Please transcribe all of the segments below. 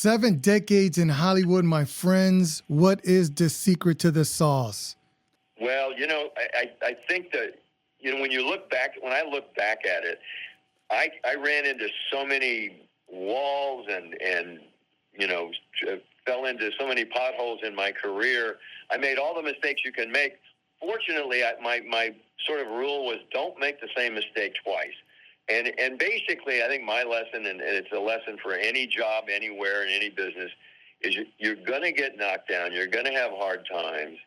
7 decades in Hollywood, my friends. What is the secret to the sauce? Well, I think that, when I look back at it, I ran into so many walls and fell into so many potholes in my career. I made all the mistakes you can make. Fortunately, my sort of rule was don't make the same mistake twice. And basically, I think my lesson, and it's a lesson for any job, anywhere, in any business, is you're going to get knocked down. You're going to have hard times.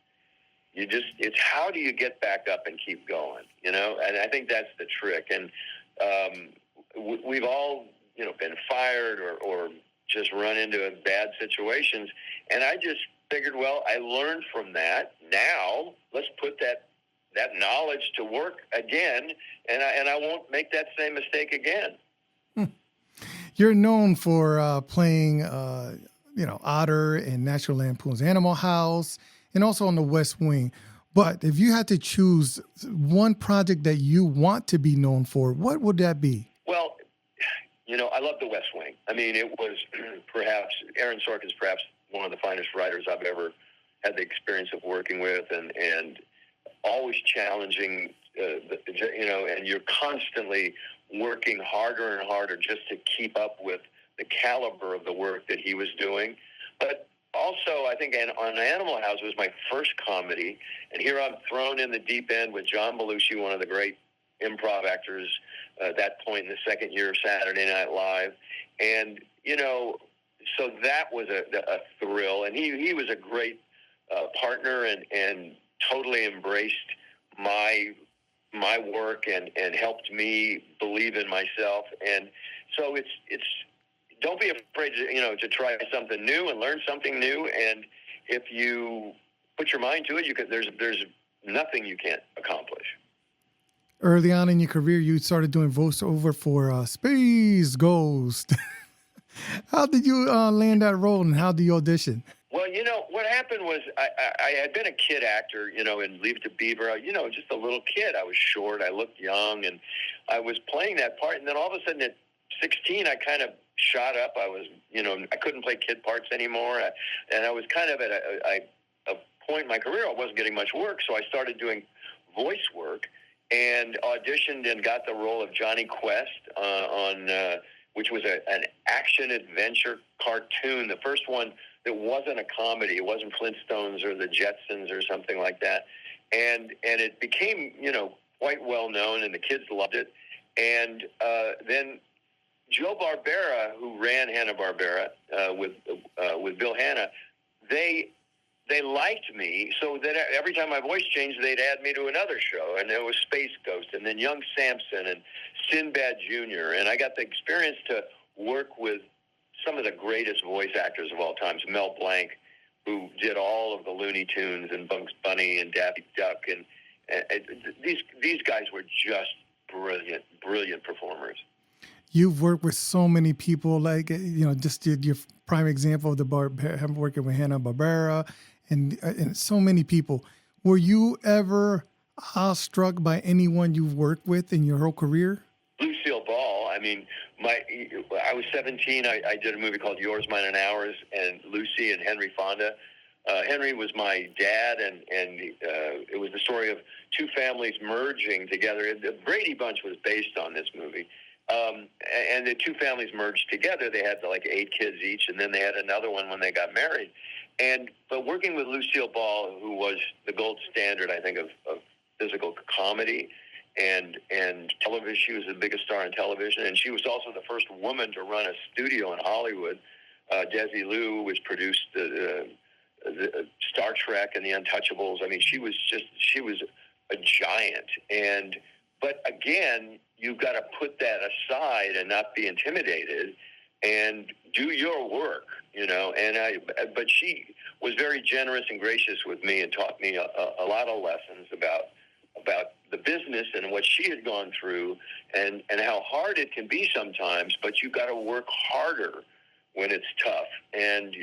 It's how do you get back up and keep going, And I think that's the trick. And we've all, been fired or just run into bad situations. And I just figured, well, I learned from that. Now let's put that knowledge to work again, and I won't make that same mistake again. You're known for playing, Otter in National Lampoon's Animal House, and also on The West Wing. But if you had to choose one project that you want to be known for, what would that be? Well, I love The West Wing. I mean, it was perhaps Aaron Sorkin's perhaps one of the finest writers I've ever had the experience of working with, and always challenging, and you're constantly working harder and harder just to keep up with the caliber of the work that he was doing. But also, I think on Animal House was my first comedy, and here I'm thrown in the deep end with John Belushi, one of the great improv actors at that point in the second year of Saturday Night Live. And, so that was a thrill. And he was a great partner and totally embraced my work and helped me believe in myself. And so it's don't be afraid to try something new and learn something new. And if you put your mind to it, there's nothing you can't accomplish. Early on in your career, you started doing voiceover for Space Ghost. How did you land that role, and how did you audition? Well, what happened was I had been a kid actor, in Leave It to Beaver. Just a little kid. I was short. I looked young, and I was playing that part. And then all of a sudden at 16, I kind of shot up. I was, I couldn't play kid parts anymore. And I was kind of at a point in my career I wasn't getting much work, so I started doing voice work and auditioned and got the role of Jonny Quest on which was an action-adventure cartoon, the first one that wasn't a comedy. It wasn't Flintstones or the Jetsons or something like that. And it became, quite well known, and the kids loved it. And then Joe Barbera, who ran Hanna-Barbera with Bill Hanna, they liked me, so that every time my voice changed, they'd add me to another show. And there was Space Ghost, and then Young Samson, and Sinbad Jr., and I got the experience to work with some of the greatest voice actors of all time, Mel Blanc, who did all of the Looney Tunes and Bugs Bunny and Daffy Duck, and these guys were just brilliant performers. You've worked with so many people, just your prime example of working with Hanna-Barbera and so many people. Were you ever awestruck by anyone you've worked with in your whole career? Lucille Ball. I mean, I was 17. I did a movie called Yours, Mine, and Ours, and Lucy and Henry Fonda. Henry was my dad, and it was the story of two families merging together. The Brady Bunch was based on this movie. And the two families merged together. They had 8 kids each, and then they had another one when they got married. But working with Lucille Ball, who was the gold standard, I think, of physical comedy and television. She was the biggest star in television, and she was also the first woman to run a studio in Hollywood. Desi Liu, which produced the Star Trek and the Untouchables. I mean, she was a giant. But again, you've got to put that aside and not be intimidated and do your work, but she was very generous and gracious with me and taught me a lot of lessons about the business and what she had gone through and how hard it can be sometimes, but you've got to work harder when it's tough. And,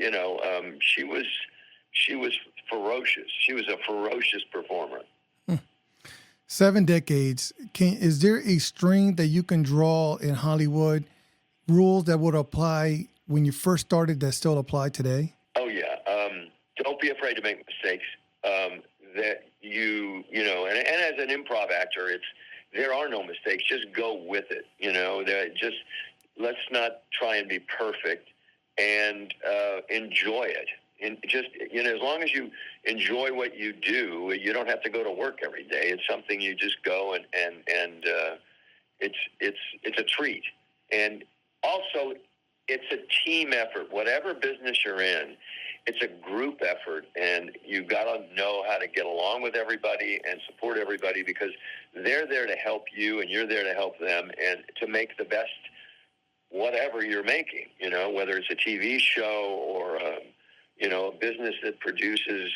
she was ferocious. She was a ferocious performer. 7 decades. Is there a string that you can draw in Hollywood, rules that would apply when you first started that still apply today? Oh yeah. Don't be afraid to make mistakes. That you know, and as an improv actor, there are no mistakes. Just go with it. You know, just let's not try and be perfect, and enjoy it. And just, you know, as long as you enjoy what you do, you don't have to go to work every day. It's something you just go and it's a treat. And also, it's a team effort. Whatever business you're in, it's a group effort, and you've got to know how to get along with everybody and support everybody, because they're there to help you and you're there to help them and to make the best whatever you're making, you know, whether it's a TV show or, you know, a business that produces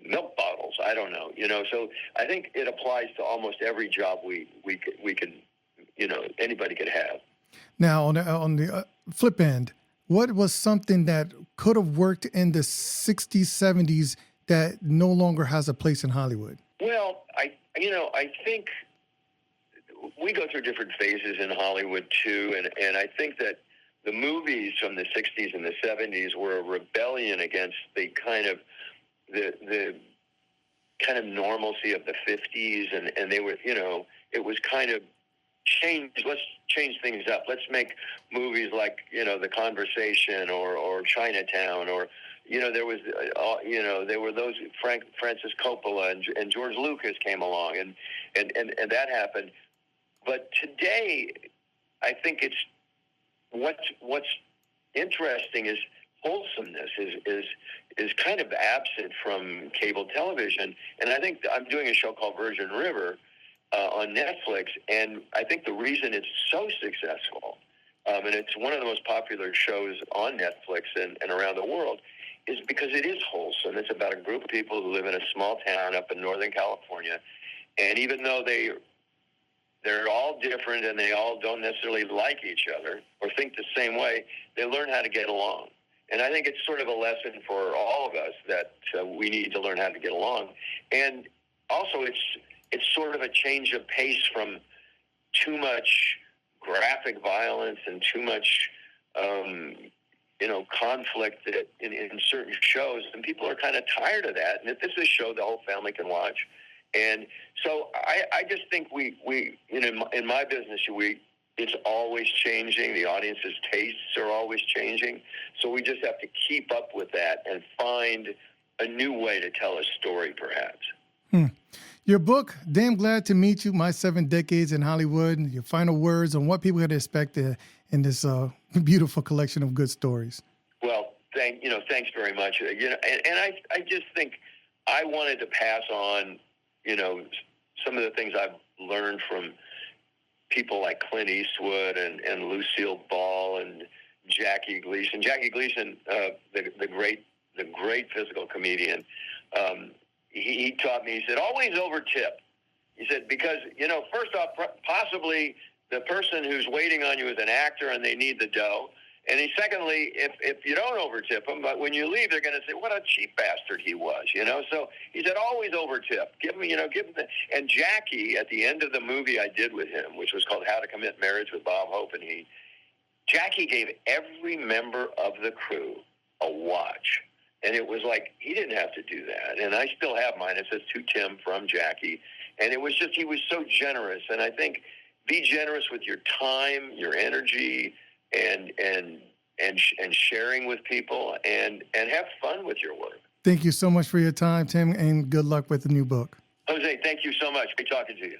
milk bottles. I don't know, you know. So I think it applies to almost every job we can, you know, anybody could have. Now, on the flip end, what was something that could have worked in the 60s, 70s that no longer has a place in Hollywood? Well, I think we go through different phases in Hollywood too, and I think that the movies from the 60s and the 70s were a rebellion against the kind of the kind of normalcy of the 50s, and they were, you know, it was kind of let's change things up. Let's make movies like, you know, The Conversation or Chinatown, or, you know, there was, you know, there were those Francis Coppola and George Lucas came along, and that happened. But today, I think it's what's interesting is wholesomeness is kind of absent from cable television, and I think I'm doing a show called Virgin River on Netflix, and I think the reason it's so successful, and it's one of the most popular shows on Netflix and around the world, is because it is wholesome. It's about a group of people who live in a small town up in Northern California, and even though they're all different and they all don't necessarily like each other or think the same way, they learn how to get along. And I think it's sort of a lesson for all of us that we need to learn how to get along. And also, it's sort of a change of pace from too much graphic violence and too much, you know, conflict in certain shows. And people are kind of tired of that. And if this is a show the whole family can watch. And so I just think we you know, in my business, it's always changing. The audience's tastes are always changing. So we just have to keep up with that and find a new way to tell a story, perhaps. Your book, Damn Glad to Meet You, My 7 Decades in Hollywood, your final words on what people can expect in this beautiful collection of good stories. Well, thanks very much. You know, and I just think I wanted to pass on, you know, some of the things I've learned from people like Clint Eastwood and Lucille Ball and Jackie Gleason. Jackie Gleason, the great physical comedian. He taught me, he said, always over tip. He said, because, you know, first off, possibly the person who's waiting on you is an actor and they need the dough. And secondly, if you don't over tip them, but when you leave, they're going to say, what a cheap bastard he was, you know? So he said, always over tip. Give him and Jackie, at the end of the movie I did with him, which was called How to Commit Marriage with Bob Hope, and Jackie gave every member of the crew a watch. And it was like, he didn't have to do that. And I still have mine. It says to Tim from Jackie. And it was just, he was so generous. And I think be generous with your time, your energy, and sharing with people, and have fun with your work. Thank you so much for your time, Tim, and good luck with the new book. Jose, thank you so much. Great talking to you.